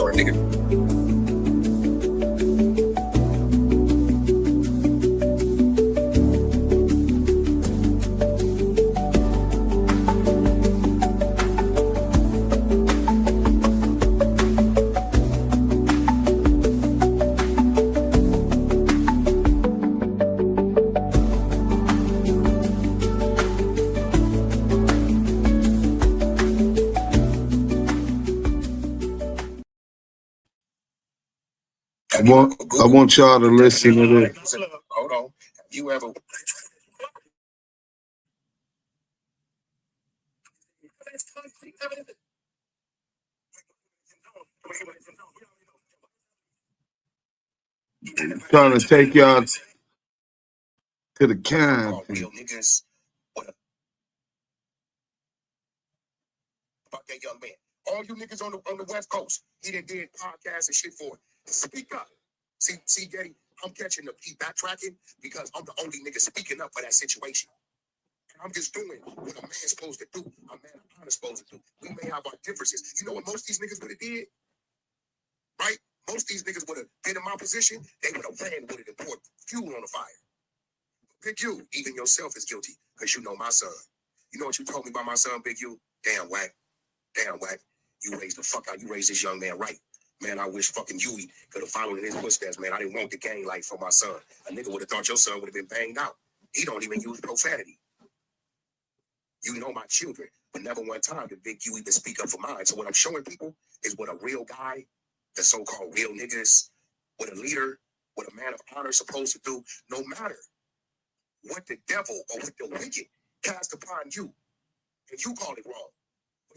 for a nigga. I want y'all to listen to this. Hold on. Have you ever trying to take y'all to the can? real niggas? What about that young man? All you niggas on the West Coast, he done did podcasts and shit for it. Speak up. See, Getty, I'm catching the backtracking because I'm the only nigga speaking up for that situation. I'm just doing what a man's supposed to do. A man of honor supposed to do. We may have our differences. You know what most of these niggas would have did? Right? Most of these niggas would have been in my position. They would have ran with it and poured fuel on the fire. Big U, even yourself is guilty because you know my son. You know what you told me about my son, Big U? Damn, Wack. Damn, Wack. You raised the fuck out. You raised this young man right. Man, I wish fucking Huey could have followed in his footsteps, man. I didn't want the gang life for my son. A nigga would have thought your son would have been banged out. He don't even use profanity. You know my children, but never one time did Big U even speak up for mine. So what I'm showing people is what a real guy, the so-called real niggas, what a leader, what a man of honor is supposed to do, no matter what the devil or what the wicked cast upon you, and you call it wrong.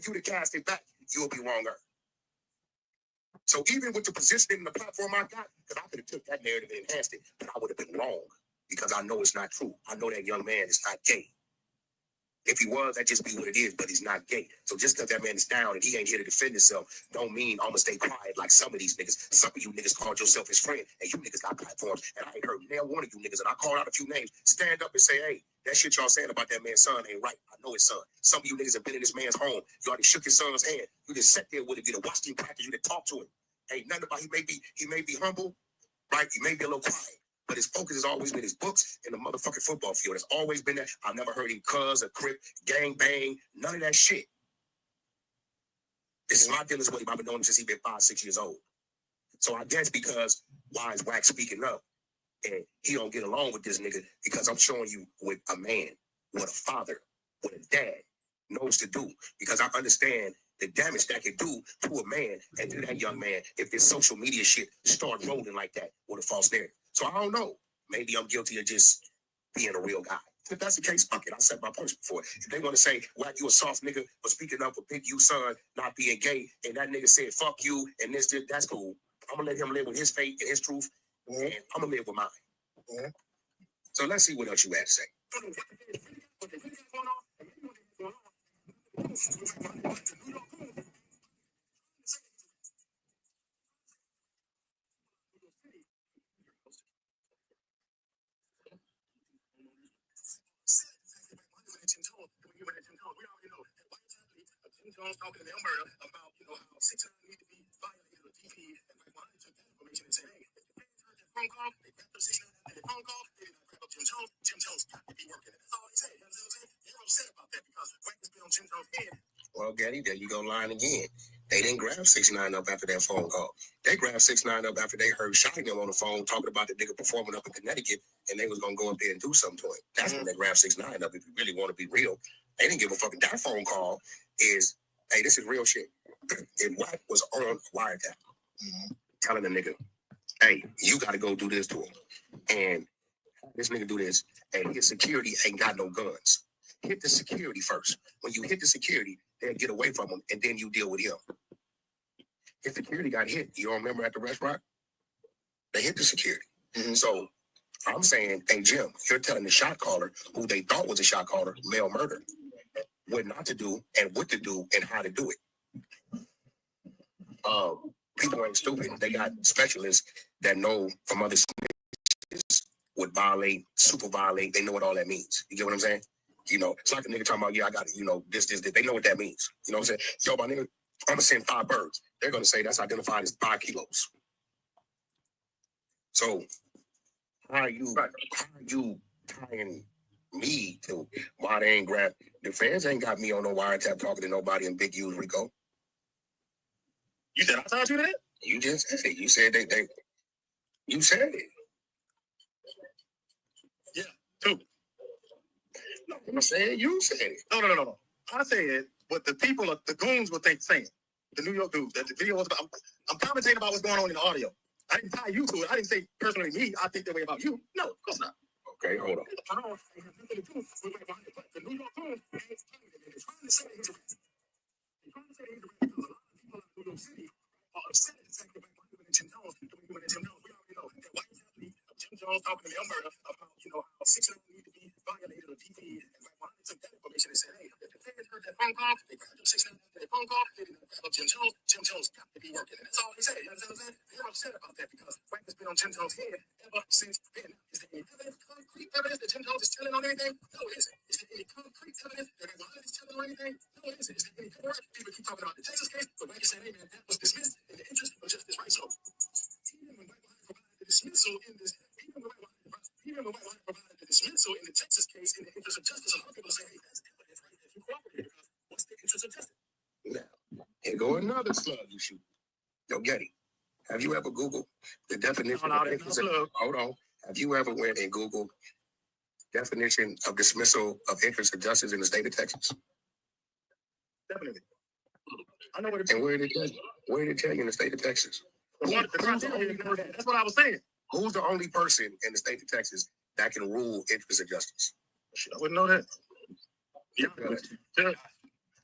For you to cast it back, you'll be wronger. So even with the positioning and the platform I got, because I could have took that narrative and enhanced it, but I would have been wrong because I know it's not true. I know that young man is not gay. If he was, that'd just be what it is, but he's not gay. So just because that man is down and he ain't here to defend himself, don't mean I'm gonna stay quiet like some of these niggas. Some of you niggas called yourself his friend, and you niggas got platforms, and I ain't heard nail one of you niggas, and I called out a few names, stand up and say, hey, that shit y'all saying about that man's son ain't right. I know his son. Some of you niggas have been in this man's home. You already shook his son's hand. You just sat there with him. You done watched him practice. You done talked to him. Ain't nothing about he may be humble, right? He may be a little quiet. But his focus has always been his books and the motherfucking football field. It's always been that. I've never heard him cuz or crip, gang bang, none of that shit. This is my dealings with him. I've been knowing him since he's been 5, 6 years old. So I guess because why is Wack speaking up and he don't get along with this nigga because I'm showing you what a man, what a father, what a dad knows to do. Because I understand the damage that can do to a man and to that young man if this social media shit start rolling like that with a false narrative. So I don't know. Maybe I'm guilty of just being a real guy. If that's the case, fuck it. I said my punishment for it. If they want to say, Wack, you a soft nigga for speaking up for Big U son not being gay, and that nigga said, fuck you, and this, that's cool. I'm going to let him live with his faith and his truth, and I'm going to live with mine. So let's see what else you had to say. Talking to Alberta about, how 600 need to be violated with DP, and WACK100 took that information and said, hey, if the fans heard that phone call, they got their 600 and the phone call, they did not grab up Jim Jones. Jim Jones got to be working. That's all they say. You know what I'm saying? They're upset about that because Wack has been on Jim Jones' head. Well, Gaddy, there you go lying again. They didn't grab 6ix9ine up after that phone call. They grabbed 6ix9ine up after they heard Shotgun on the phone talking about the nigga performing up in Connecticut, and they was gonna go up there and do something to him. That's when they grabbed 6ix9ine up. If you really want to be real, they didn't give a fucking. That phone call is, hey, this is real shit. If Wack was on wiretap, telling the nigga, hey, you got to go do this to him, and this nigga do this, and his security ain't got no guns. Hit the security first. When you hit the security, they'll get away from him, and then you deal with him. His security got hit. You don't remember at the restaurant? They hit the security. So I'm saying, hey, Jim, you're telling the shot caller, who they thought was a shot caller, male murder, what not to do and what to do and how to do it. People ain't stupid. They got specialists that know from other snitches would violate, super violate. They know what all that means. You get what I'm saying? It's like a nigga talking about, yeah, I got it. This. They know what that means. You know what I'm saying? Yo, my nigga, I'm gonna send 5 birds. They're gonna say that's identified as 5 kilos. So how are you tying me to why they ain't grab the fans ain't got me on no wiretap talking to nobody in Big U's Rico. You said I told you that? You just said it. You said they you said it. Yeah, too. No, I'm saying you said it. No. I said what the people, the goons would think saying. The New York dude, that the video was about. I'm commentating about what's going on in the audio. I didn't tie you to it. I didn't say personally me. I think that way about you. No, of course not. Okay, hold on. Jim Jones talking to me, about, how 6 need to be violated or DP. And when I took that information and said, hey, if the players heard that phone call, they grabbed them 6 after that phone call, they didn't grab up Jim Jones. Jim Jones got to be working. And that's all they say. You understand what I'm saying? They're upset about that because Frank has been on Jim Jones' head ever since then. Is there any evidence, concrete evidence that Jim Jones is telling on anything? No, it isn't. Is there any concrete evidence that Ronald is telling on anything? No, it isn't. Is there any paperwork? People keep talking about the Texas case, but Frank is saying, hey, man, that was dismissed in the interest of justice, right? So even when White provided the dismissal in this, even when White provided the dismissal in the Texas case in the interest of justice, a lot of people say, hey, that's evidence right there. You cooperated because what's the interest of justice? Now, here go another slug you shoot. Yo, Getty, have you ever Googled the definition of interest? Hold on. Have you ever went and Googled definition of dismissal of interest of justice in the state of Texas? Definitely. I know what it And where did it tell you? Where did it tell you in the state of Texas? That's what I was saying. Who's the only person in the state of Texas that can rule interest of justice? Shit, I wouldn't know that. Yeah.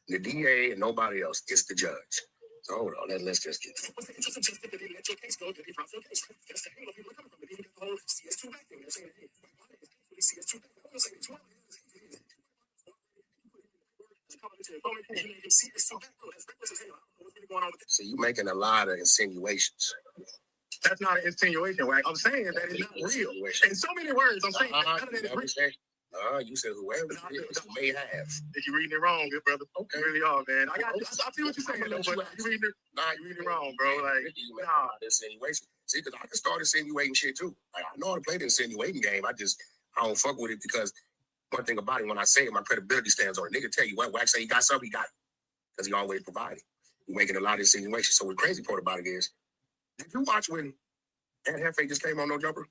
The DA and nobody else. It's the judge. So hold on, let's just get. What's the interest of justice? Did they let your case go? Did they drop your case? That's the angle people are coming from. But then you get the whole CS2 back thing. They're saying, hey, why is actually CS2 back? I'm saying it's so you making a lot of insinuations. That's not an insinuation, Wack. I'm saying that it's not real. In so many words, I'm saying none of that is real. You said whoever it is may have. If you're reading it wrong, good brother. Okay. You really are, man. I see what you're saying, though, but you're reading it wrong, bro. Like, nah. Insinuation. See, because I can start insinuating shit too. Like, I know how to play the insinuating game. I don't fuck with it because one thing about it, when I say it, my credibility stands on it. Nigga tell you what, Wack say he got something, he got it. Because he always provided. You're making a lot of insinuations. So the crazy part about it is, did you watch when Ed Hefe just came on No Jumper?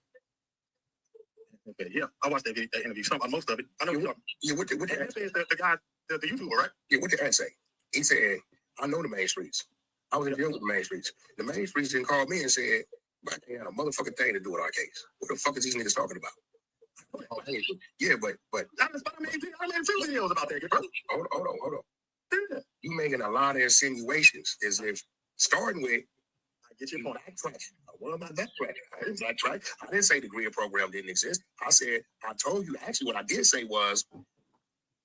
Okay, yeah, I watched that interview. Most of it. I know you're talking. Yeah, what the Hefe is the guy, the YouTuber, right? Yeah, what did Ed say? He said, I know the main streets. I was in jail with the main streets. The main streets didn't call me and said, but they had a motherfucking thing to do with our case. What the fuck is these niggas talking about? Yeah, but I made 2 videos about that, bro. Hold on. Yeah. You making a lot of insinuations as if starting with I get your point. What about backtracking? I didn't backtrack. I didn't say the Greer program didn't exist. I said, I told you, actually what I did say was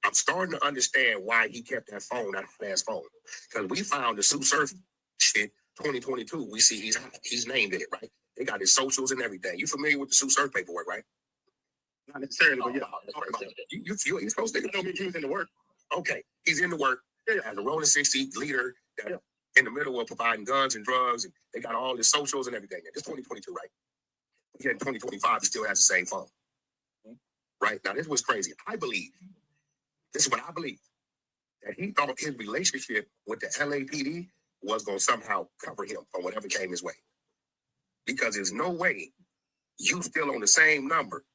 I'm starting to understand why he kept that phone, that fast phone. Because we found the Sue Surf shit 2022. We see he's named in it, right? They got his socials and everything. You familiar with the Sue Surf paperwork, right? Not necessarily, but yeah. You're supposed to don't get used in the work. Okay, he's in the work. Yeah. As a rolling 60 leader in the middle of providing guns and drugs, and they got all his socials and everything. It's 2022, right? Yeah, in 2025, he still has the same phone. Right? Now, this was crazy. This is what I believe, that he thought his relationship with the LAPD was going to somehow cover him on whatever came his way. Because there's no way you still on the same number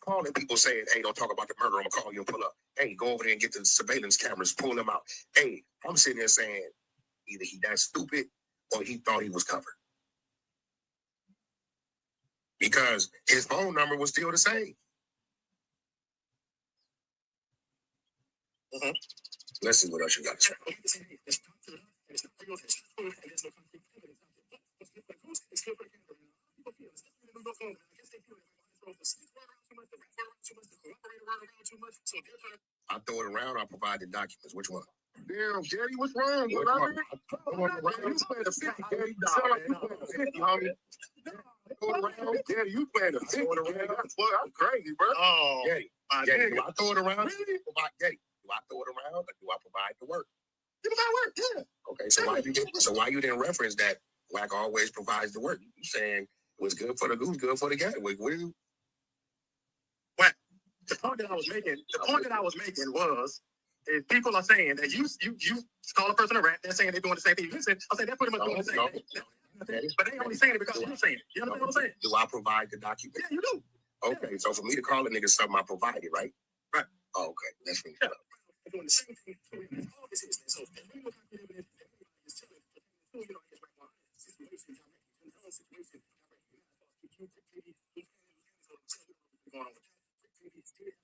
calling people saying, hey, don't talk about the murder, I'm going to call you and pull up. Hey, go over there and get the surveillance cameras, pull them out. Hey, I'm sitting there saying, either he that stupid or he thought he was covered. Because his phone number was still the same. Mm-hmm. Let's see what else you got to say. I throw it around, I provide the documents. Which one? Damn, Jerry, what's wrong? You playing the 50, Daddy. You sound like you playing the 50, homie. Daddy, you playing the 50. I'm crazy, bro. Oh, Daddy, do I throw it around? Really? Daddy, do I throw it around or do I provide the work? People got work, yeah. Okay, so why you didn't reference that WACK always provides the work? You saying what's good for the goose, good for the gander. What are you? WACK. The point that I was making was if people are saying that you call a person a rat, they're saying they're doing the same thing. Listen, I say they're pretty much doing the same thing. But they only saying it because you're saying it. You understand what I'm saying? Do I provide the document? Yeah, you do. Okay, so for me to call a nigga something I provided, right? Right. Oh, okay, that's me. Yeah. They're doing the same thing. All this is. So if we look at the evidence, everybody is telling you know, it's like one situation, situation. Going on with that.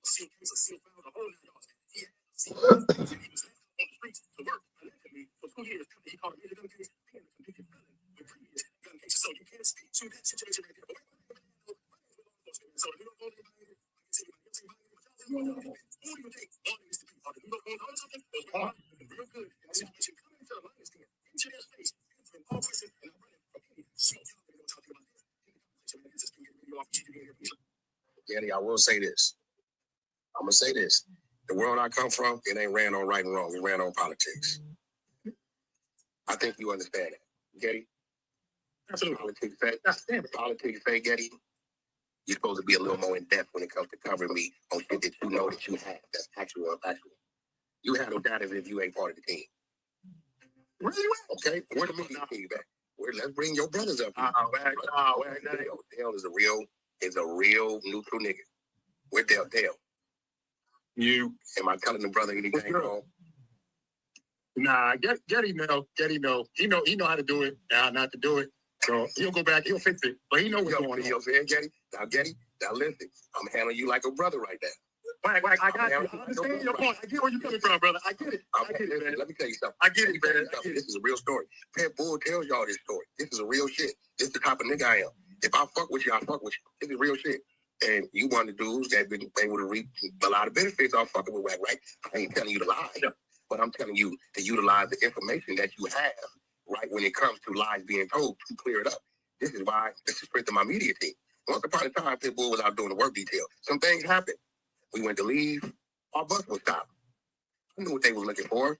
Seal case of seal found a whole nine yards. He had seen he was left on the streets to work allegedly for 2 years after he caught a major gun case and a convicted felon with previous gun cases. So you can't speak to that situation right there. So if you don't know anybody, I can say who do you take all these to be? Are the New York Knicks on something? Or real good in the situation coming into the lion's den, into their space, answering all questions and not running from any smoke. We're talking about this. Just can get video off TV here. Daddy, I will say this. I'm gonna say this. The world I come from, it ain't ran on right and wrong. It ran on politics. I think you understand that, Getty. Absolutely. Politics say, Getty. You're supposed to be a little more in depth when it comes to covering me on shit that you know that you have. That's actual or factual. You handle that as if you ain't part of the team. Where you at? Okay, where the media team back? Let's bring your brothers up. Dale is a real neutral nigga. Where Dale? You. Am I telling the brother anything wrong? Nah, Getty know. He know how to do it, how not to do it. So he'll go back, he'll fix it. But he knows what's going on. You know what I'm saying, Getty? Now listen, I'm handling you like a brother right now. I got you. I understand your point. I get where you're coming from, brother. I get it. Man. Let me tell you something. I get it, man. This is a real story. Pitbull tells y'all this story. This is a real shit. This is the type of nigga I am. If I fuck with you, I fuck with you. This is real shit. And you one of the dudes that been able to reap a lot of benefits off fucking with WACK, right? I ain't telling you to lie, but I'm telling you to utilize the information that you have, right, when it comes to lies being told to clear it up. This is why this is strength of my media team. Once upon a time, Pitbull was out doing the work detail. Some things happened. We went to leave. Our bus was stopped. I knew what they was looking for.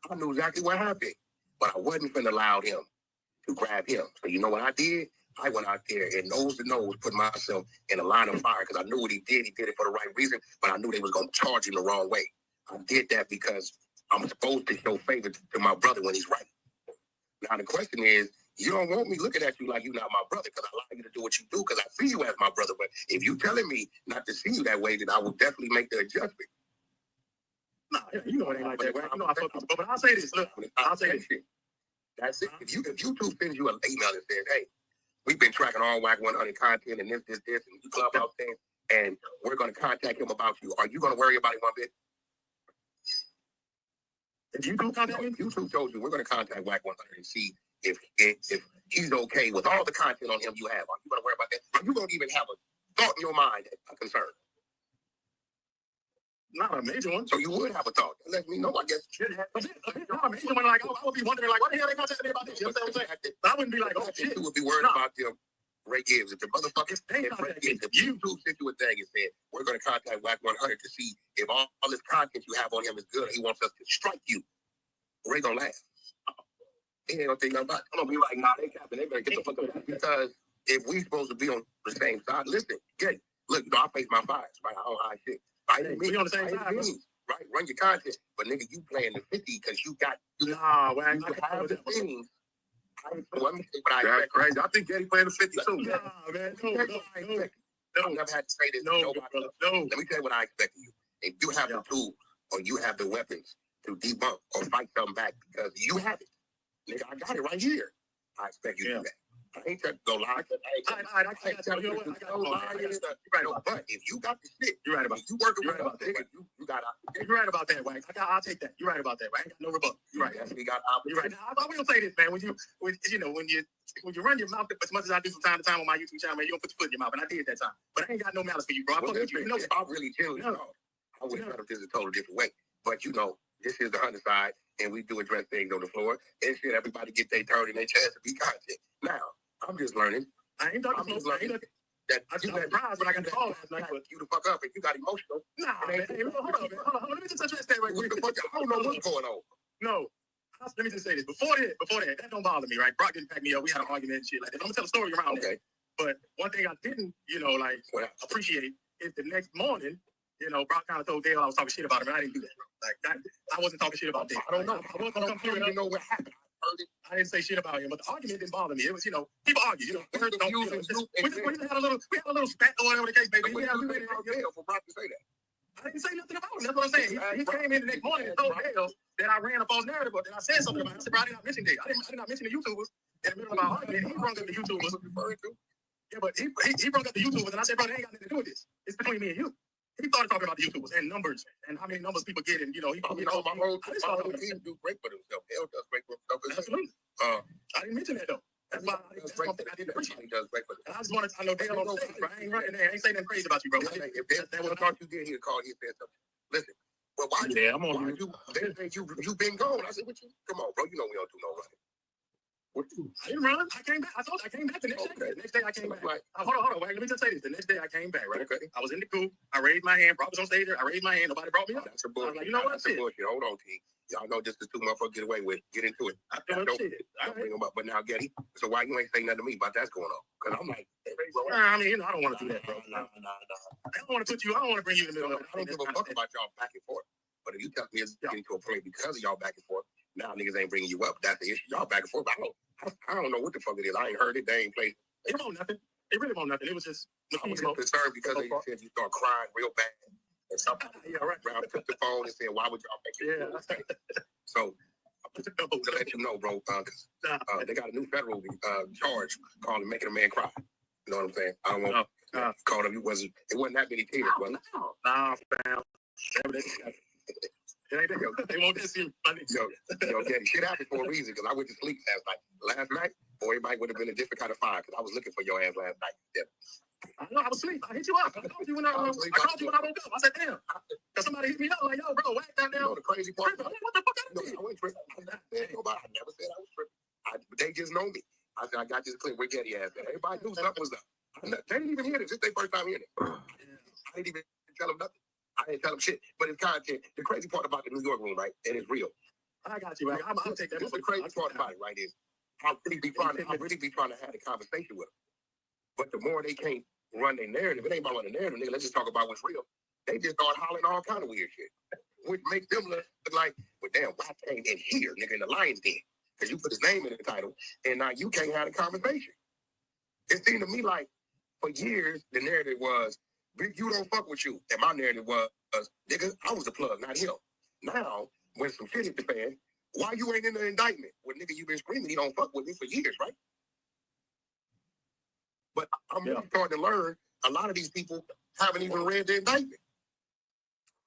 I knew exactly what happened. But I wasn't finna allow him to grab him. So you know what I did? I went out there and nose to nose put myself in a line of fire because I knew what he did. He did it for the right reason, but I knew they was going to charge him the wrong way. I did that because I'm supposed to show favor to my brother when he's right. Now the question is, you don't want me looking at you like you're not my brother because I allow you to do what you do because I see you as my brother. But if you telling me not to see you that way, then I will definitely make the adjustment. No, you know it ain't like that, right? You know I fuck with you. But I'll say this. Look, I'll say this. That's it. If YouTube sends you an email and says, hey, we've been tracking all WACK100 content and this, and you clubhouse things, and we're going to contact him about you. Are you going to worry about it one bit? If YouTube contact him? YouTube told you we're going to contact WACK100 and see if he's okay with all the content on him you have. Are you going to worry about that? Are you going to even have a thought in your mind that's a concern? Not a major one. So you would have a thought. Let me know, I guess. Not a major one. Like, I would be wondering, like, what the hell they contacted me about this? You know what I'm saying? But I wouldn't be like, oh, shit. You would be worried about them. Ray Gibbs, if the motherfuckers, if YouTube sent you a thing and said, we're going to contact WACK100 to see if all this content you have on him is good, he wants us to strike you. Ray gonna laugh. He ain't gonna think nothing about it. I'm gonna be like, nah, they capping. They better get the fuck out of here. Because if we supposed to be on the same side, listen, look, I face my fires, right? I don't hide shit. We on the same side, right? Run your content. But nigga, you playing the 50 because you got nah, well, I have the things. Let me say what I expect. Crazy. I think Getty playing the 50 too. Nah, man. No, I never had to say this. No. Let me tell you what I expect of you. If you have the tools or you have the weapons to debunk or fight something back because you have it. Nigga, I got it right here. I expect you to do that. I ain't trying to go lie. I can't tell you to go lie. But if you got the shit, you're right about you working with about that. You got you're right about that, Wax. I'll take that. You're right about that, right? I ain't got no rebuttal. You're right. You're right. Now, I will say this, man. When you run your mouth as much as I do from time to time on my YouTube channel, man, you don't put your foot in your mouth, and I did that time. But I ain't got no malice for you, bro. If I really tell you, I would have done this a total different way. But this is the 100 side, and we do address things on the floor. And shit, everybody get their turn and their chance to be content. Now, I'm just learning. I ain't talking about that I got surprised when I got the call last night. You the fuck up and you got emotional. Nah, man. Hey, hold on. Let me just address that right quick. I don't know what's going on. No. let me just say this. Before that don't bother me, right? Brock didn't pack me up. We had an argument and shit like that. I'm gonna tell a story around that. But one thing I didn't, appreciate is the next morning, Brock kind of told Dale I was talking shit about him, and I didn't do that, bro. Like that, I wasn't talking shit about Dale. I don't know. I don't even know what happened. I didn't say shit about him, but the argument didn't bother me. It was, people argue. We had a little spat or whatever the case may be. We had a little for Brock to say that. I didn't say nothing about him. That's what I'm saying. He came in the next morning and told Dale that I ran a false narrative, but then I said something about it. I said, bro, I did not mention Dale. I did not mention the YouTubers in the middle of our argument. He brought up the YouTubers. Yeah, but he brought up the YouTubers, and I said, bro, they ain't got nothing to do with this. It's between me and you. He started talking about the YouTubers and numbers and how many numbers people get, and my whole team do great for themselves. Hell does great for themselves. Absolutely. I didn't mention that though. That's why I didn't appreciate. He does great for themselves. I just wanted to know Dale on stage, bro. I ain't running there. I ain't saying nothing crazy about you, bro. If that was thought you did, he'd call you and said something. Listen, well, why you been gone? I said, what you? Come on, bro. You know we don't do no running. I didn't run. I came back. I told you I came back the next day. The next day I came back. Hold on. Wait, let me just say this. The next day I came back, right? Okay. I was in the coop. I raised my hand. Brock was on stage there. I raised my hand. Nobody brought me up. That's a bullshit. I was like, you know what? That's a bullshit. Hold on, T. Y'all know just the two motherfuckers get away with. Get into it. I bring them up. But now, Getty, so why you ain't saying nothing to me about that's going on? Because I'm like, hey, bro. I mean, I don't want to do that, bro. No. I don't want to bring you in the middle of it. I don't give a fuck about y'all back and forth. But if you tell me it's getting to a point because of y'all back and forth, now niggas ain't bringing you up. That's the issue. Y'all back and forth. I don't know what the fuck it is. I ain't heard it. They ain't played. It won't nothing. It really won't nothing. It was just. I was concerned because they said you start crying real bad or something. Yeah, right. I took the phone and said, "Why would y'all make it?" Yeah. So to let you know, bro, they got a new federal charge called making a man cry. You know what I'm saying? I don't want to call them. It wasn't that many tears, was it? Nah, fam. They won't just see funny. Shit happened for a reason because I went to sleep last night. Boy, it might would have been a different kind of fire because I was looking for your ass last night. Yeah. I know, I was asleep. I hit you up. I called you when I woke up. I said, damn. Because somebody hit me up like, yo, bro, whack that down. The crazy part. What the fuck? I wasn't tripping. I never said I was tripping. They just know me. I said, I got this clip. Where Getty ass at? Everybody knew something was up. They didn't even hear this. This is their first time hearing it. I didn't even tell them nothing. I didn't tell them shit. But it's content. The crazy part about the New York room, right? And it's real. I got you, right? I'll take that. This is the crazy part about it, right? Is I'll really be trying to have a conversation with them. But the more they can't run their narrative, it ain't about running the narrative, nigga. Let's just talk about what's real. They just start hollering all kind of weird shit, which makes them look like, well, damn, WACK came in here, nigga, in the lion's den, because you put his name in the title, and now you can't have a conversation. It seemed to me like for years the narrative was, Big, you don't fuck with you, and my narrative was, nigga, I was the plug, not him. Now, when some shit hit the fan, why you ain't in the indictment? Well, nigga, you been screaming he don't fuck with me for years, right? But I'm really starting to learn a lot of these people haven't even read the indictment.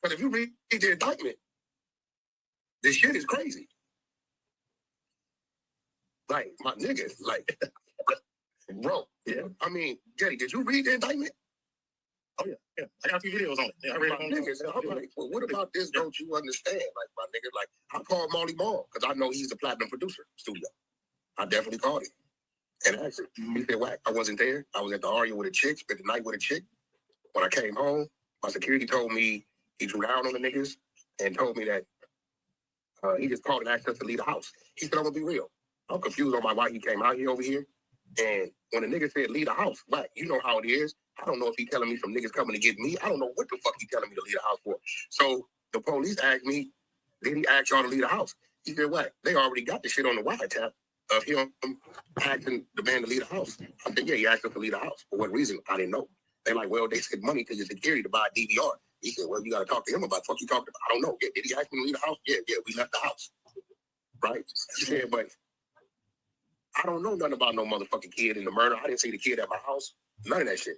But if you read the indictment, this shit is crazy. Like, my nigga, like, bro, yeah. I mean, Getty, did you read the indictment? Oh, yeah. I got a few videos on it. Yeah, I read it on niggas. I'm like, well, what about this? Don't you understand? Like, my nigga, like, I called Molly Ball because I know he's the platinum producer studio. I definitely called him. And I said, he said, WACK, I wasn't there. I was at the Aria with a chick, spent the night with a chick. When I came home, my security told me he drew down on the niggas and told me that he just called and asked us to leave the house. He said, I'm going to be real. I'm confused on why he came out here over here. And when the nigga said leave the house, WACK, you know how it is. I don't know if he telling me some niggas coming to get me. I don't know what the fuck he telling me to leave the house for. So the police asked me, did he ask y'all to leave the house? He said, WACK, they already got the shit on the wiretap of him asking the man to leave the house. I said, yeah, he asked us to leave the house. For what reason? I didn't know. They're like, well, they said money to your security to buy a DVR. He said, well, you got to talk to him about what you talked about. I don't know. Did he ask me to leave the house? Yeah, we left the house. Right? He said, but I don't know nothing about no motherfucking kid in the murder. I didn't see the kid at my house. None of that shit.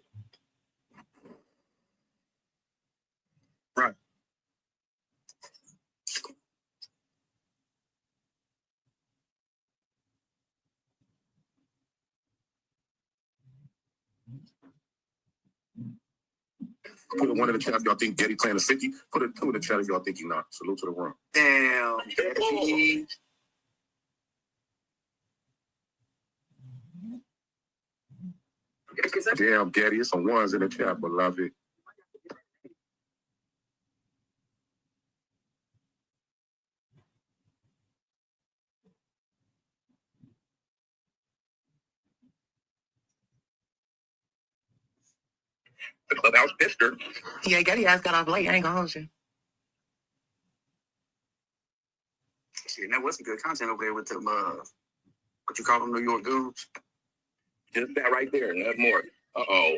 Right. Put one in the chat if y'all think Getty playing a 50. Put a 2 in the chat if y'all think he's not. Salute to the room. Damn, Getty. Damn, Getty. It's some ones in the chat, beloved. the clubhouse sister. Yeah, Getty ass got off late. I ain't gonna hold you. Shit, that was some good content over there with them, what you call them, New York dudes. Just that right there, nothing more. Uh-oh.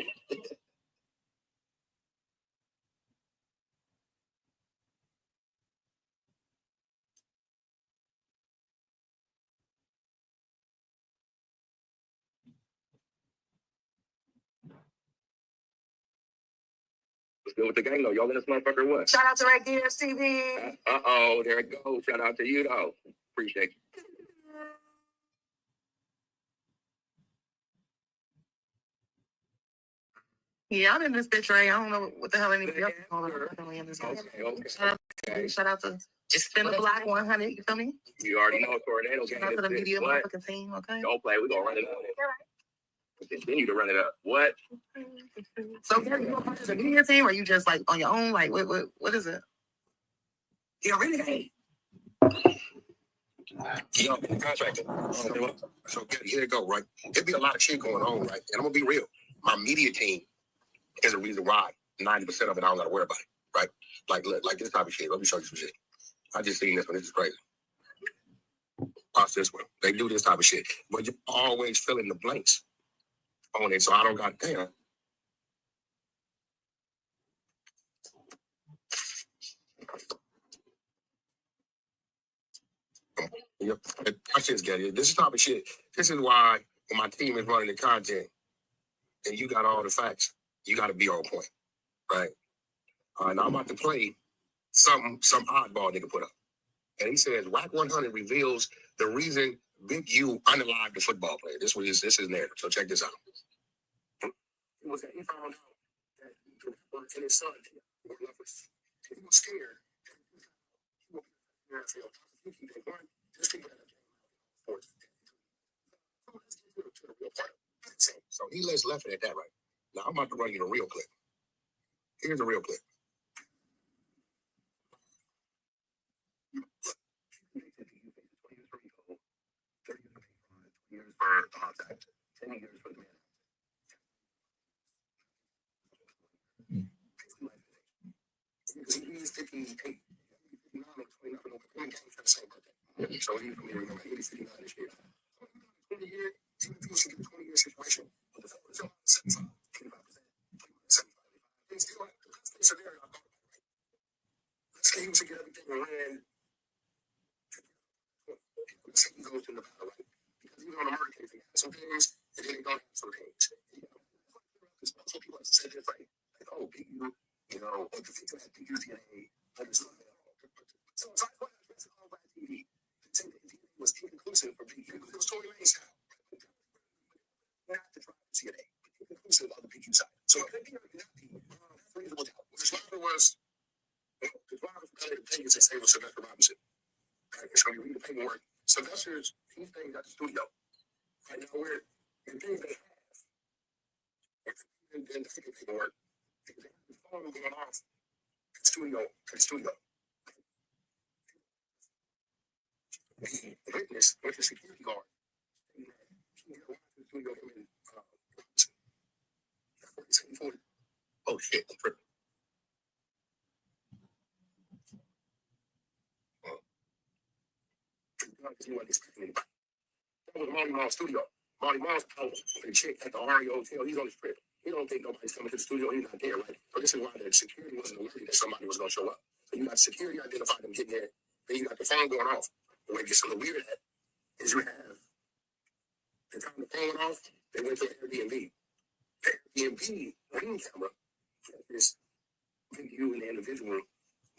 What's good with the gang, though? Y'all in this motherfucker or what? Shout out to Red Gears TV. Uh-oh, there it goes. Shout out to you, though. Appreciate you. Yeah, I'm in this bitch, right? I don't know what the hell anybody else is calling. Definitely in this bitch. Okay. Shout out to Spin the Block 100. You feel me? You already know Tornado Shout game. out to the This media bitch. What? motherfucking team. Okay. Don't play. We're going to run it up. Continue to run it up. What? So, Gary, you a part of the media team, or you just like on your own? Like, what is it? Yeah, really? Hey. Yo, contractor. So here it go, right? There'd be a lot of shit going on, right? And I'm gonna be real. My media team is the reason why 90% of it I don't gotta worry about it, right? Like this type of shit. Let me show you some shit. I just seen this one. This is crazy. Watch this one. They do this type of shit, but you always fill in the blanks on it, so I don't got damn. Yep. Watch this, Getty. This is the type of shit. This is why when my team is running the content and you got all the facts, you got to be on point, right? Now I'm about to play some oddball nigga put up. And he says, WACK100 reveals the reason Big U unalived the football player. This is narrative. So check this out. He found out that the rapper and his son were lovers. And he was scared. So he left it at that, right? Now I'm about to run you the real clip. Here's the real clip. 10 years for the man. He's 58. So he's from here. He's 59 this year. 20 year, 20 year situation. But the phone is on 75, 25%. He's still at the scenario. Let's say he was to get everything ran. He goes to Nevada, right? Because he was on a murder case. He had some things, and then he don't have some things. Because most people have said this, like, oh, PU, you know, the victim had PU's DNA. Like, it's not at all. So I thought that's all by TV. The DNA was inconclusive for PU. It was Tory Lane's style. Not to try to DNA. Inconclusive on the PQ side. So it could be or it could not be. That's reasonable doubt. The driver was, the driver from LA to Vegas and say it was Sylvester Robinson. Right? So you read the paperwork. Sylvester's, he's staying at the studio. Right now, we're the things they have. And then the paperwork. They have the phone going off at the studio. The witness with the security guard. Oh shit, I'm tripping. He wasn't expecting anybody. That was Marty Marl's studio. Marty Marl's out with a chick at the Aria Hotel. He's on the strip. He don't think nobody's coming to the studio. He's not there, right? So this is why the security wasn't alerted that somebody was going to show up. So you got security identified them getting there. Then you got the phone going off. The way it gets a little weird at is you have the time the phone went off, they went to the Airbnb. The Airbnb ring camera is you and the individual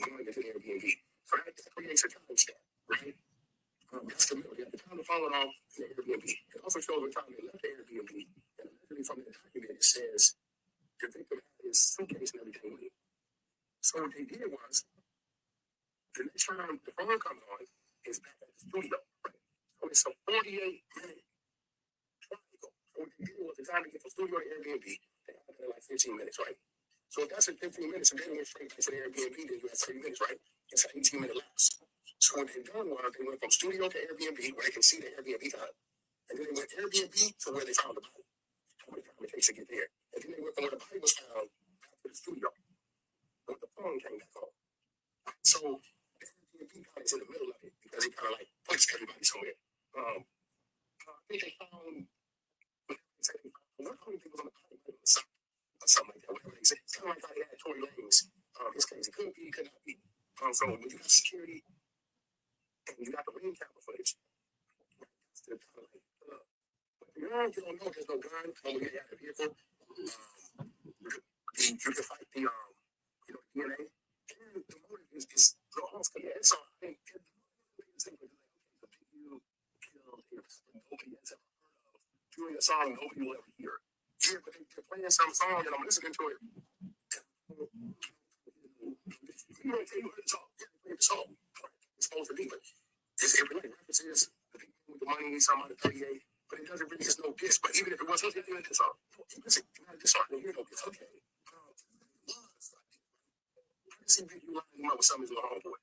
going into the Airbnb. So that creates a timestamp, right? That's the middle. You have the time the phone went off in the Airbnb. It also shows the time they left the Airbnb. And literally from the document, it says the victim had his suitcase and everything with him. So what they did was, the next time the phone comes on, is back at the studio, right? So it's a 48-minute triangle. So what they did was, the time to get from studio to Airbnb, they had it in like 15 minutes, right? So if that's in 15 minutes, and then went straight back to the Airbnb, then you have 30 minutes, right? It's an 18-minute lapse. So what they done was, they went from studio to Airbnb, where they can see the Airbnb time. And then they went Airbnb to where they found the body. How many time it takes to get there. And then they went from where the body was found back So when you got security and you got the ring camera footage, that's the kind of like, you don't know there's no gun when you have the vehicle. You can fight the DNA. And the motive is the Oscar. Yeah, so I think you killed nobody has ever heard of doing a song nobody will ever hear. Yeah, but they're playing some song and I'm listening to it. You know, you heard the song. Yeah, they played the song. It's supposed to be, but it really references the people with the money, somebody 38, but it doesn't really, there's no diss. But even if it was, what's the name of this song? Listen, you got to diss song, you know, it's okay. I can see Big U lining him up with some of his little homeboy.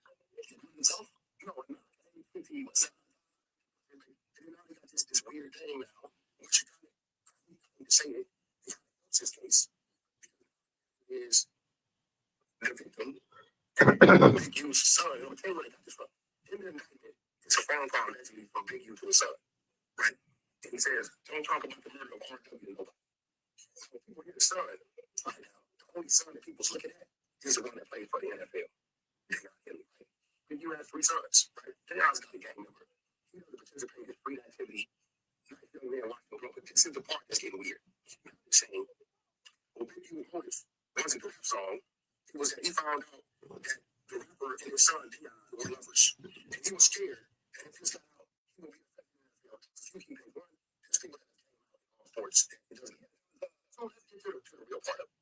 Himself? No, I think he was. And now they got this weird thing now, which you kind of say it. His case is the victim. Big U's son. I'm gonna tell you where they got this from. In the indictment, it's a phone call allegedly from Big U to his son, right? And he says, "Don't talk about the murder of RW to nobody." So when people hear the son, find out the only son that people's looking at is the one that played for the NFL. Big U has 3 sons, right? Dion's got a gang member. He doesn't participate in free activity. Nice young man watching the but this is the part that's getting weird. I'm saying, well, Big U motive wasn't the rap song. It was that he found out that the rapper and his son Dion were lovers, and he was scared. And if this got out, he would be affected in the NFL. So you can pick one. There's people that came out in all sports. It doesn't get it. So let's get to the real part of it.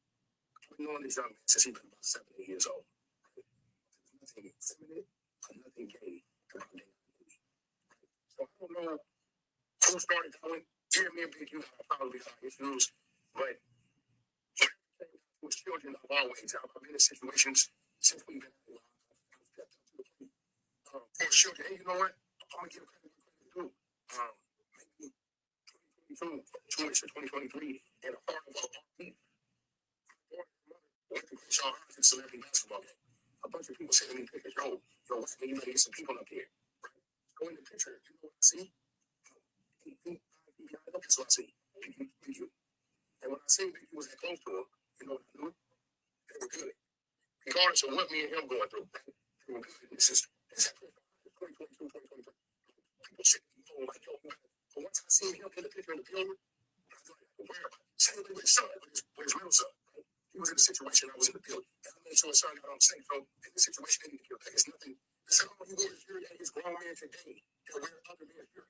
I've been knowing this young man since he's been about 7 years old. There's nothing feminine or nothing gay about Dion. So I don't know who started going. Yeah, me and Big U have probably our issues, but with children, I've always I've been in situations since we've been for children. And you know what? I'm gonna give credit to maybe 2022, 2023, and a part of our team. Went to Sean Hurts' celebrity basketball game. A bunch of people sending me pictures. Yo, what's you better get some people up here. Right? Go in the picture. You know what I see? That's what I see. Big U. And when I seen Big U was that close to him, you know what I knew? They were good. Regardless of what me and him going through, they were good. It's just 2022, 2023. People shit like, yo, but once I seen him in the picture in the building, I was like, where am I? Same thing with his son, with his middle son. Right? He was in a situation, I was in the building. And I made sure his son got on safe. So in this situation, they need to kill that. It's nothing. It's not all you want to hear that his grown man today that where other men hear.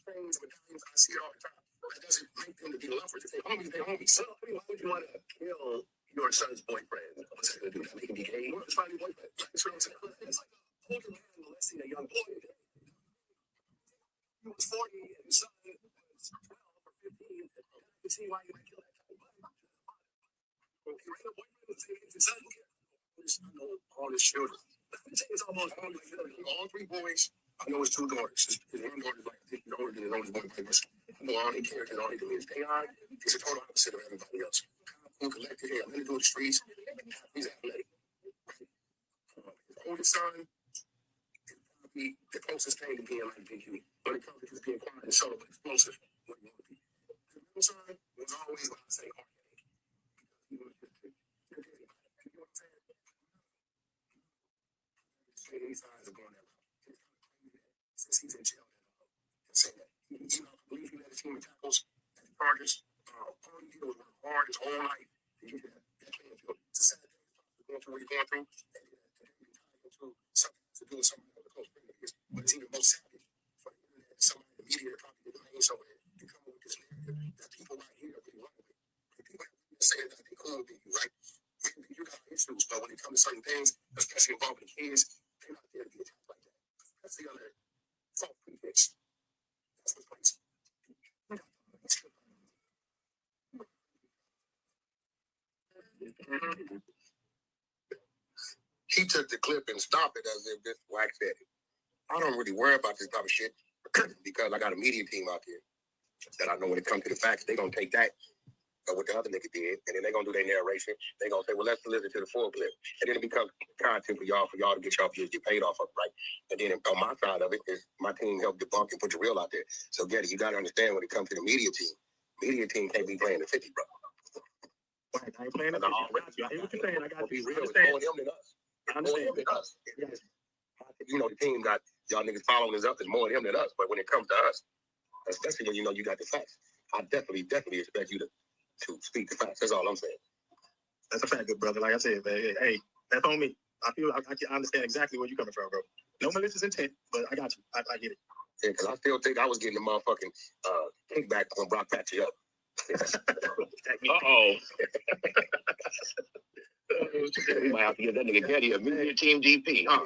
Things with things, I see it all the time. That doesn't make them to be lovers. If they homies. So, I mean, why would you want to kill your son's boyfriend? What's that going to do? That make him be gay? Well, it's finding boyfriend. That's what I'm saying. It's like a older man molesting a young boy. He was 40 and his son was 12 or 15. I can see why you might kill that guy. If you have a boyfriend with his son, I know all his children. It's almost all 3 boys. I know his 2 daughters. His one daughter's like, I think he's older than his oldest boy. I know all their characters, all they do is Dion. He's a total opposite of everybody else. Who collected him, let him go to the streets. He's athletic. His oldest son is probably the closest thing to being like Big U. When it comes to just being quiet and subtle but explosive, what you want to be. His middle son was always what I say, organic. He was just, you know what I'm saying? These signs are going that route. Since he's in jail, saying that I believe he led a team of tackles at the Chargers. All he did was work hard his whole life to get to that playing field. It's a sad thing going through what you're going through, and to something to do with somebody on the close friend of his. But it's even more savage for the internet, somebody in the media that probably did the main somewhere to come up with this narrative that people right here really run with. And people say that they cool with you, right? Maybe you got issues, but when it comes to certain things, especially involving kids, they're not there to be attacked like that. That's the other false pretense. That's the place. He took the clip and stopped it as if this WACK said it. I don't really worry about this type of shit because I got a media team out here that I know when it comes to the facts, they're going to take that or what the other nigga did, and then they're going to do their narration. They're going to say, well, let's listen to the full clip. And then it becomes content for y'all to get y'all views, get paid off of it, right? And then on my side of it is my team helped debunk and put the real out there. So, Getty, you got to understand when it comes to the media team can't be playing the 50, bro. Right, I ain't playing the 50. I hear what you're saying. I got Be you. real, it's Understand. more them than us. I understand. More him than us. You know, the team got y'all niggas following us up. There's more him than us. But when it comes to us, especially when you know you got the facts, I definitely expect you to speak the facts. That's all I'm saying. That's a fact, good brother. Like I said, man, hey, that's on me. I understand exactly where you're coming from, bro. No malicious intent, but I got you. I get it. Yeah, because I still think I was getting the motherfucking kickback when Brock patched you up. Uh-oh. You might have to get that nigga Getty a media team DP, huh?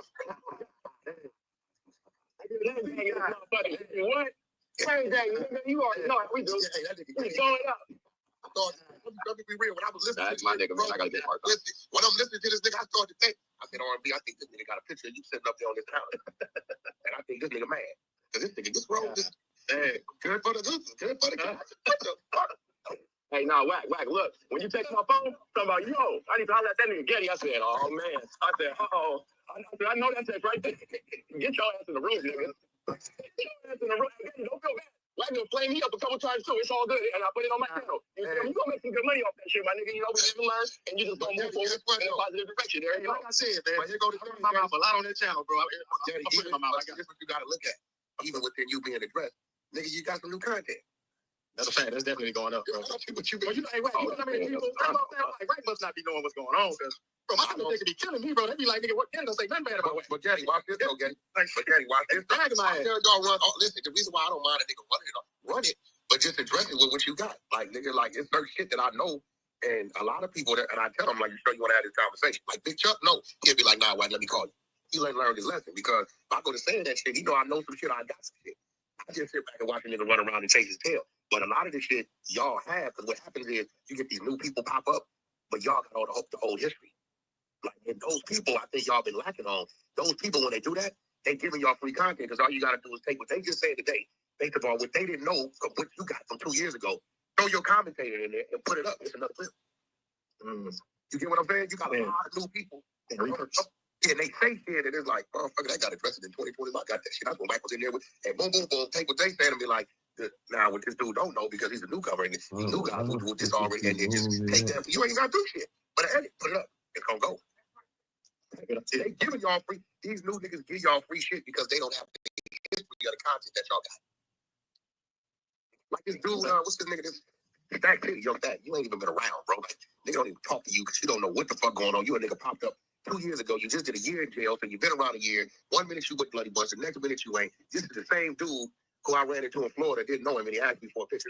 What? Same day, you already know how we do. We going up. I thought, let me be real. When I was listening That's to my this, nigga, man. I gotta get hard. listen, when I'm listening to this nigga, I started to think, I said, R&B, I think this nigga got a picture of you sitting up there on this counter. And I think this nigga mad. Because this nigga just rolled this. Hey, good for the gooses, good for the guys. What the fuck? Hey, nah, whack, look. When you text my phone, talking about, yo, I need to holler at that nigga Getty. I said, oh, man. I said, uh-oh. I know that text right there. Get your ass in the room, nigga. Get your ass in the room. Don't feel bad. Whack gonna play me up a couple times, too. It's all good. And I put it on my channel. You gonna make some good money off that shit, my nigga. You know, we live and learn. And you just gonna move forward in a positive direction. There you go. Like I said, man, here go the thing. My mouth a lot on that channel, bro. I'm Daddy, putting my mouth. this is what you gotta look at. Even within you being addressed, nigga, you got some new content. That's a fact. That's definitely going up, bro. What you But you know, hey, wait, you know what I mean? People, Whack must not be knowing what's going on, because bro, my they could be killing me, bro. They be like, nigga, what? They don't say nothing bad about Whack. But Daddy, watch this though, Daddy. But Daddy, watch this. Y'all run. Oh, listen, the reason why I don't mind a nigga run it, but just address it with what you got. Like, nigga, like it's certain shit that I know, and a lot of people that, and I tell them, like, you sure you want to have this conversation? Like Big Chuck, no, he'll be like, nah, why? Let me call you. He ain't learned his lesson, because if I go to saying that shit, I know some shit. I got some shit. I just sit back and watch a nigga run around and chase his tail. But a lot of this shit y'all have, because what happens is you get these new people pop up, but y'all got all the whole history. Like, and those people, I think y'all been lacking on. Those people, when they do that, they giving y'all free content, because all you got to do is take what they just said today. Think about what they didn't know from what you got from 2 years ago. Throw your commentator in there and put it up. It's another clip. You get what I'm saying? You got a lot of new people. And they say shit, and it's like, motherfucker, that got addressed in 2020. I got that shit. That's when Mike was in there with, and boom, boom, boom, take what they said and be like, now what this dude don't know, because he's a newcomer, and these new guys will do this already, and then just take that. You ain't got to do shit. But hey, put it up. It's going to go. They giving y'all free. These new niggas give y'all free shit because they don't have the history of the content that y'all got. Like this dude, what's this nigga? This Stack City, yo, Stack. You ain't even been around, bro. Like, they don't even talk to you because you don't know what the fuck going on. You a nigga popped up 2 years ago. You just did a year in jail, so you've been around a year. 1 minute you with Bloody Bunch, the next minute you ain't. This is the same dude who I ran into in Florida, didn't know him, and he asked me for a picture.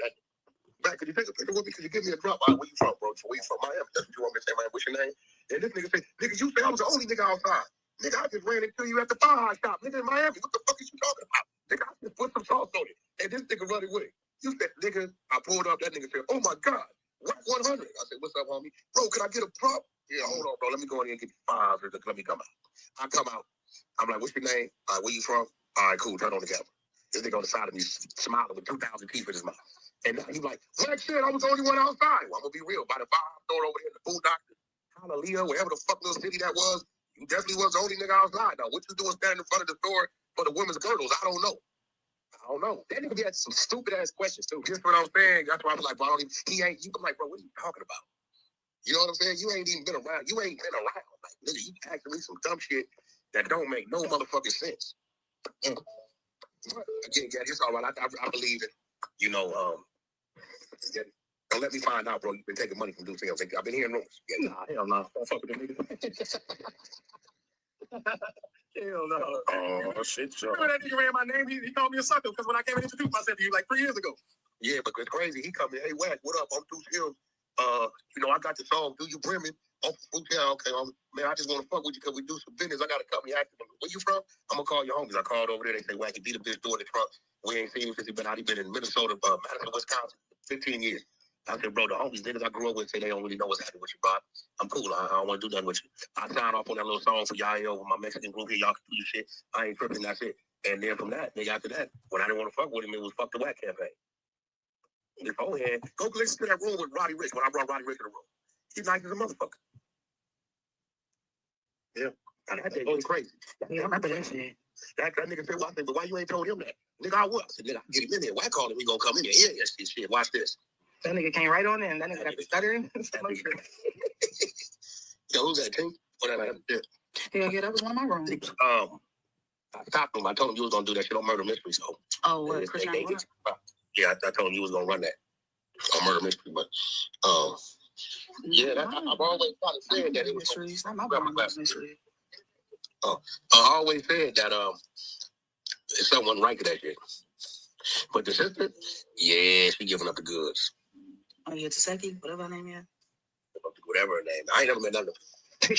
Back, could you take a picture with me? Could you give me a drop? Where you from, bro? Where you from? Miami. That's what you want me to say, man. What's your name? And this nigga say, nigga, you say I was the only nigga outside. Nigga, I just ran into you at the firehouse shop. Nigga, in Miami. What the fuck is you talking about? Nigga, I just put some sauce on it. And this nigga running with it. You said, nigga, I pulled up. That nigga said, oh my God, WACK100. I said, what's up, homie? Bro, can I get a drop? Yeah, hold on, bro. Let me go in here and get you $5. Let me come out. I come out. I'm like, what's your name? All right, where you from? All right, cool. Turn on the camera. This nigga on the side of me smiling with 2,000 teeth in his mouth. And now he's like, Whack shit, I was the only one outside. Well, I'm going to be real. By the five store over there in the food doctor, Hallelujah, wherever the fuck little city that was, you definitely was the only nigga outside. Now, what you doing standing in front of the store for the women's girdles? I don't know. That nigga had some stupid ass questions, too. Just what I'm saying. That's why I was like, bro, I'm like, bro, what are you talking about? You know what I'm saying? You ain't even been around. You ain't been around. Like, nigga, you asking me some dumb shit that don't make no motherfucking sense. Again, yeah, it's all right. I believe it. You know, don't let me find out, bro. You've been taking money from Duke Sales. I've been hearing rumors. Yeah, nah, hell no. Don't fuck with them niggas. Hell no. Oh, shit, yo. Remember that nigga ran my name? He called me a sucker because when I came and introduced myself to you like 3 years ago. Yeah, but it's crazy. He come in, hey, Whack, what up? I'm Duke Sales. You know, I got the song, Do You Brimming? Oh, okay, man, I just want to fuck with you because we do some business. I got a company active. Where you from? I'm going to call your homies. I called over there. They say, Wack, he beat a bitch doing the truck. We ain't seen him since he been out. He been in Minnesota, Madison, Wisconsin, 15 years. I said, bro, the homies, niggas I grew up with say they don't really know what's happening with you, bro. I'm cool. I don't want to do nothing with you. I signed off on that little song for y'all with my Mexican group here. Y'all can do your shit. I ain't tripping. That's it. And then from that, nigga, after that, when I didn't want to fuck with him, it was fuck the Wack campaign. Beforehand, go listen to that room with Roddy Ricch when I brought Roddy Ricch in the room. He's nice as a motherfucker. Yeah. And that thing was crazy. Yeah, I remember that shit. That nigga said, well, I said, but why you ain't told him that? Nigga, I was. I said, nigga, I get him in there. Whack called him. We gonna come in there. Yeah, shit. Watch this. That nigga came right on in. That nigga got the stuttering. Yo, who's that, King? What that man? Yeah. Yeah, that was one of my wrongs. I stopped him. I told him you was gonna do that shit on Murder Mystery. So What? Christian, yeah, I told him you was gonna run that on Murder Mystery, but yeah, I've always kind of said that it was mysteries. Not my mystery. I always said that someone right to that shit. But the sister, yeah, she giving up the goods. Oh yeah, Taseki, whatever her name is. Whatever her name. I ain't never met none of them.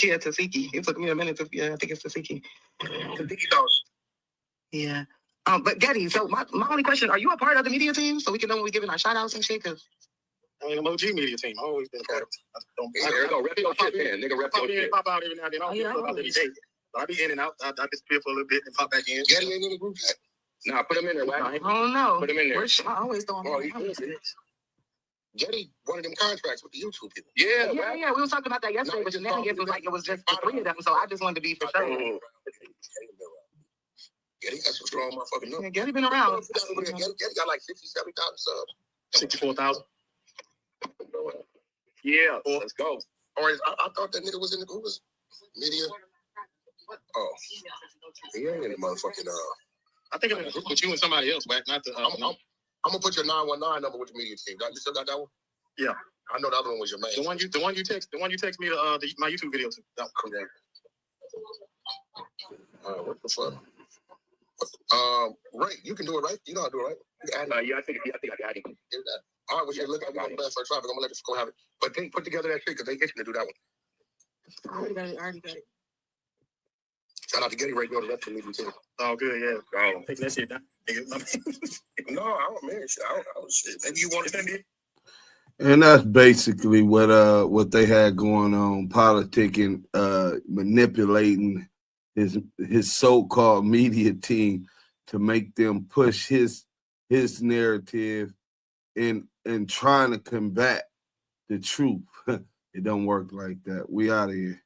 Yeah, Taseki. It took me a minute to. Yeah, I think it's Taseki. Yeah. But Getty, so my only question: are you a part of the media team so we can know when we giving our shout outs and shit? Because I mean, I'm OG media team. I've always been a part of it. There you go. Rep your shit, man. Nigga, rep your shit. Pop out every now and then. I be in and out. I disappear for a little bit and pop back in. Getty ain't in the group chat. Nah, put him in there, right? I don't know. Put him in there. I always throw him in. Getty, one of them contracts with the YouTube people. Yeah. We was talking about that yesterday, but Shenanigans was like it was just the three of them, so I just wanted to be for sure. Getty got some strong motherfucking numbers. Yeah, Getty been around. Getty got like 67,000 subs. 64,000. Yeah, let's go. All right, I thought that nigga was in the group. Media. Oh, he ain't in the motherfucking. I think I'm in a group with you and somebody else, Wack. Not the. I'm gonna put your 919 number with the media team. You still got that one? Yeah, I know the other one was your man. The one you text me my YouTube video to. No, correct. What the fuck? Ray, you can do it, right? You know how to do it, right? Yeah, I think I got it. All right, well, look, I'm going to for traffic. I'm gonna let this go have it. But they put together that shit because they itching to do that one. I already got it. Shout out to Getty right there. The rest of the media too. Oh, good, yeah. Oh, taking that shit down. No, I don't mean shit. I don't shit. Maybe you want to send it. And that's basically what they had going on, politicking, manipulating his so-called media team to make them push his narrative and trying to combat the truth. It don't work like that. We out of here.